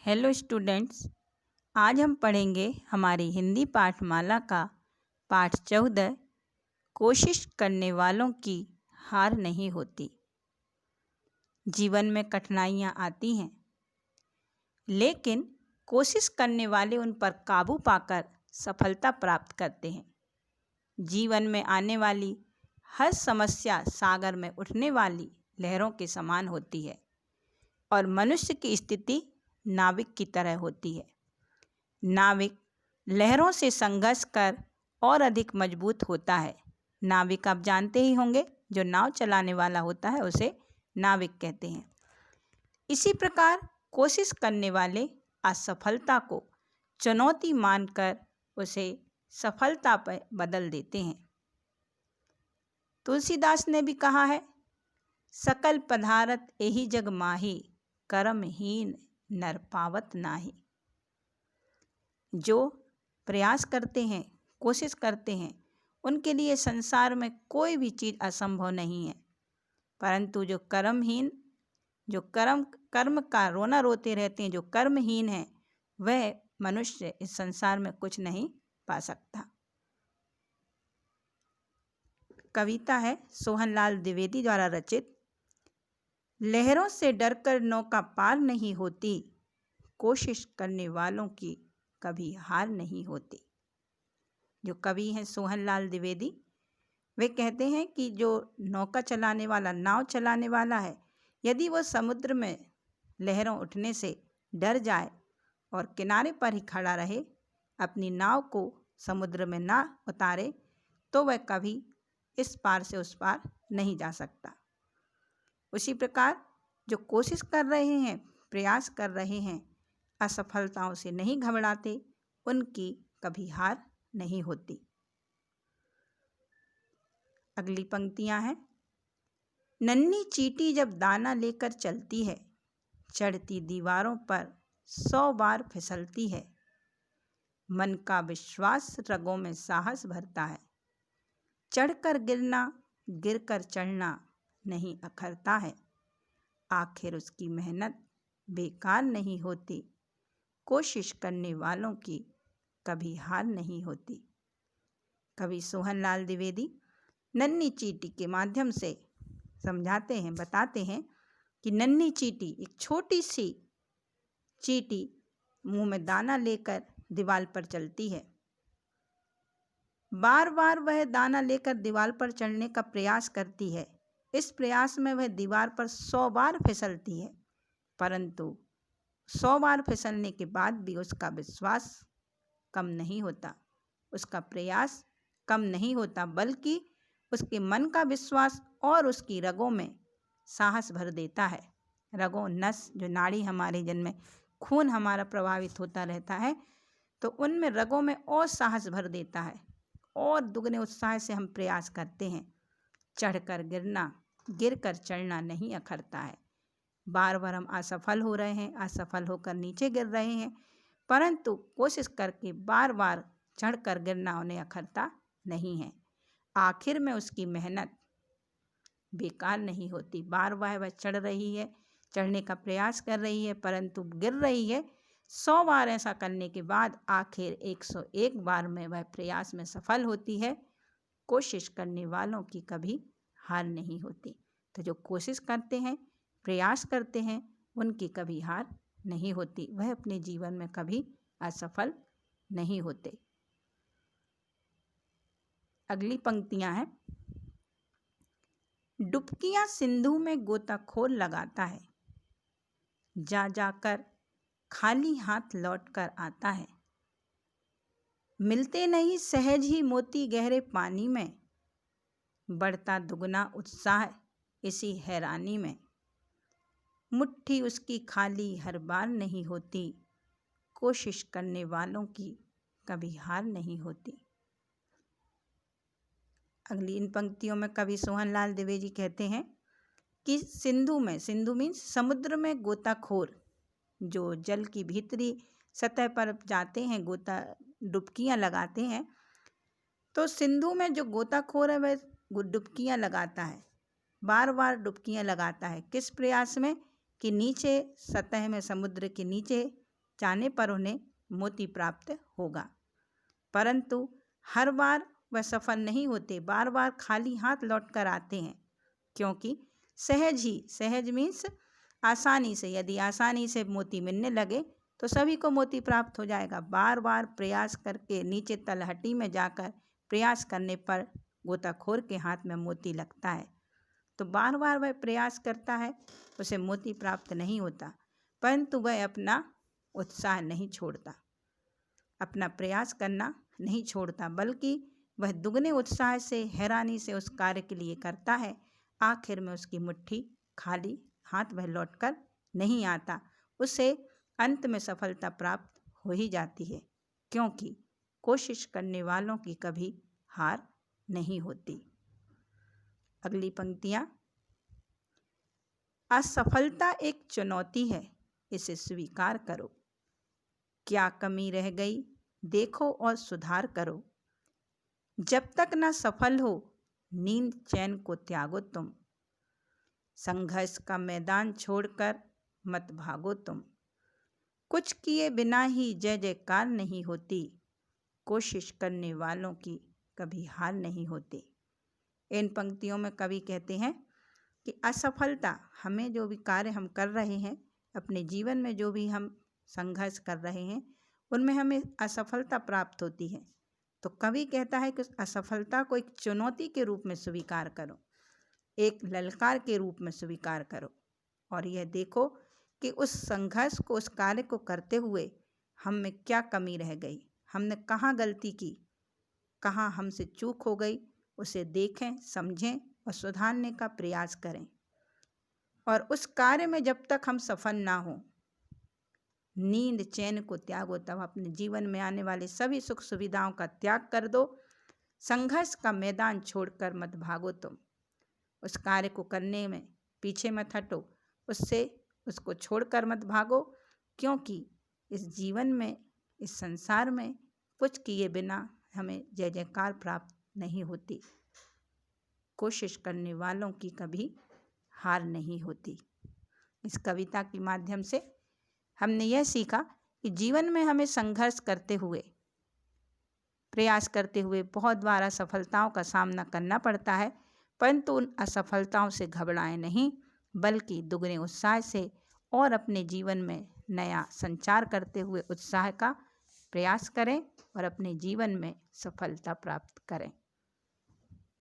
Hello students, आज हम पढ़ेंगे हमारी हिंदी पाठमाला का पाठ 14। कोशिश करने वालों की हार नहीं होती। जीवन में कठिनाइयाँ आती हैं, लेकिन कोशिश करने वाले उन पर काबू पाकर सफलता प्राप्त करते हैं। जीवन में आने वाली हर समस्या सागर में उठने वाली लहरों के समान होती है और मनुष्य की स्थिति नाविक की तरह होती है। नाविक लहरों से संघर्ष कर और अधिक मजबूत होता है। नाविक आप जानते ही होंगे, जो नाव चलाने वाला होता है उसे नाविक कहते हैं। इसी प्रकार कोशिश करने वाले असफलता को चुनौती मानकर उसे सफलता पर बदल देते हैं। तुलसीदास ने भी कहा है, सकल पदारथ एहि जग माही, कर्महीन नर पावत नाही। जो प्रयास करते हैं, कोशिश करते हैं, उनके लिए संसार में कोई भी चीज़ असंभव नहीं है, परंतु जो कर्महीन, जो कर्म का रोना रोते रहते हैं, जो कर्महीन है, वह मनुष्य इस संसार में कुछ नहीं पा सकता। कविता है सोहनलाल द्विवेदी द्वारा रचित। लहरों से डरकर नौका पार नहीं होती, कोशिश करने वालों की कभी हार नहीं होती। जो कवि हैं सोहनलाल द्विवेदी, वे कहते हैं कि जो नौका चलाने वाला, नाव चलाने वाला है, यदि वो समुद्र में लहरों उठने से डर जाए और किनारे पर ही खड़ा रहे, अपनी नाव को समुद्र में ना उतारे, तो वह कभी इस पार से उस पार नहीं जा सकता। उसी प्रकार जो कोशिश कर रहे हैं, प्रयास कर रहे हैं, असफलताओं से नहीं घबराते, उनकी कभी हार नहीं होती। अगली पंक्तियां हैं। नन्ही चींटी जब दाना लेकर चलती है, चढ़ती दीवारों पर 100 बार फिसलती है। मन का विश्वास रगों में साहस भरता है, चढ़कर गिरना गिरकर चढ़ना नहीं अखरता है। आखिर उसकी मेहनत बेकार नहीं होती, कोशिश करने वालों की कभी हार नहीं होती। कवि सोहनलाल द्विवेदी नन्ही चींटी के माध्यम से समझाते हैं, बताते हैं कि नन्ही चींटी, एक छोटी सी चींटी, मुंह में दाना लेकर दीवार पर चलती है। बार बार वह दाना लेकर दीवार पर चढ़ने का प्रयास करती है। इस प्रयास में वह दीवार पर 100 बार फिसलती है, परंतु 100 बार फिसलने के बाद भी उसका विश्वास कम नहीं होता, उसका प्रयास कम नहीं होता, बल्कि उसके मन का विश्वास और उसकी रगों में साहस भर देता है। रगों, नस, जो नाड़ी हमारे जिनमें खून हमारा प्रभावित होता रहता है, तो उनमें रगों में और साहस भर देता है और दुगने उत्साह से हम प्रयास करते हैं। चढ़कर गिरना गिरकर चढ़ना नहीं अखरता है। बार बार हम असफल हो रहे हैं, असफल होकर नीचे गिर रहे हैं, परंतु कोशिश करके बार बार चढ़कर गिरना उन्हें अखरता नहीं है। आखिर में उसकी मेहनत बेकार नहीं होती। बार बार वह चढ़ रही है, चढ़ने का प्रयास कर रही है, परंतु गिर रही है। 100 बार ऐसा करने के बाद आखिर 101 बार में वह प्रयास में सफल होती है। कोशिश करने वालों की कभी हार नहीं होती। तो जो कोशिश करते हैं, प्रयास करते हैं, उनकी कभी हार नहीं होती, वह अपने जीवन में कभी असफल नहीं होते। अगली पंक्तियां हैं। डुबकियां सिंधु में गोताखोर लगाता है, जा जाकर खाली हाथ लौट कर आता है। मिलते नहीं सहज ही मोती गहरे पानी में, बढ़ता दुगना उत्साह इसी हैरानी में। मुट्ठी उसकी खाली हर बार नहीं होती, कोशिश करने वालों की कभी हार नहीं होती। अगली इन पंक्तियों में कवि सोहनलाल द्विवेदी कहते हैं कि सिंधु में, सिंधु मीन्स समुद्र में गोताखोर, जो जल की भीतरी सतह पर जाते हैं, गोता डुबकियां लगाते हैं, तो सिंधु में जो गोताखोर है वह डुबकियां लगाता है, बार बार डुबकियां लगाता है। किस प्रयास में? कि नीचे सतह में, समुद्र के नीचे जाने पर उन्हें मोती प्राप्त होगा। परंतु हर बार वह सफल नहीं होते, बार बार खाली हाथ लौट कर आते हैं, क्योंकि सहज मीन्स आसानी से, यदि आसानी से मोती मिलने लगे तो सभी को मोती प्राप्त हो जाएगा। बार बार प्रयास करके नीचे तलहटी में जाकर प्रयास करने पर गोताखोर के हाथ में मोती लगता है। तो बार बार वह प्रयास करता है, उसे मोती प्राप्त नहीं होता, परंतु वह अपना उत्साह नहीं छोड़ता, अपना प्रयास करना नहीं छोड़ता, बल्कि वह दुगने उत्साह से, हैरानी से उस कार्य के लिए करता है। आखिर में उसकी मुट्ठी खाली हाथ वह लौटकर नहीं आता, उसे अंत में सफलता प्राप्त हो ही जाती है, क्योंकि कोशिश करने वालों की कभी हार नहीं होती। अगली पंक्तियाँ। असफलता एक चुनौती है, इसे स्वीकार करो। क्या कमी रह गई देखो और सुधार करो। जब तक न सफल हो नींद चैन को त्यागो तुम। संघर्ष का मैदान छोड़कर मत भागो तुम। कुछ किए बिना ही जय जयकार नहीं होती। कोशिश करने वालों की कभी हार नहीं होती। इन पंक्तियों में कवि कहते हैं कि असफलता, हमें जो भी कार्य हम कर रहे हैं, अपने जीवन में जो भी हम संघर्ष कर रहे हैं, उनमें हमें असफलता प्राप्त होती है। तो कवि कहता है कि उस असफलता को एक चुनौती के रूप में स्वीकार करो, एक ललकार के रूप में स्वीकार करो, और यह देखो कि उस संघर्ष को, उस कार्य को करते हुए हम में क्या कमी रह गई, हमने कहाँ गलती की, कहाँ हमसे चूक हो गई, उसे देखें, समझें और सुधारने का प्रयास करें। और उस कार्य में जब तक हम सफल ना हों, नींद चैन को त्यागो, तब अपने जीवन में आने वाले सभी सुख सुविधाओं का त्याग कर दो। संघर्ष का मैदान छोड़कर मत भागो तुम। उस कार्य को करने में पीछे मत हटो, उसको छोड़कर मत भागो, क्योंकि इस जीवन में, इस संसार में कुछ किए बिना हमें जय जयकार प्राप्त नहीं होती। कोशिश करने वालों की कभी हार नहीं होती। इस कविता के माध्यम से हमने यह सीखा कि जीवन में हमें संघर्ष करते हुए, प्रयास करते हुए बहुत बार असफलताओं का सामना करना पड़ता है, परंतु उन असफलताओं से घबराएं नहीं, बल्कि दुगने उत्साह से और अपने जीवन में नया संचार करते हुए उत्साह का प्रयास करें और अपने जीवन में सफलता प्राप्त करें।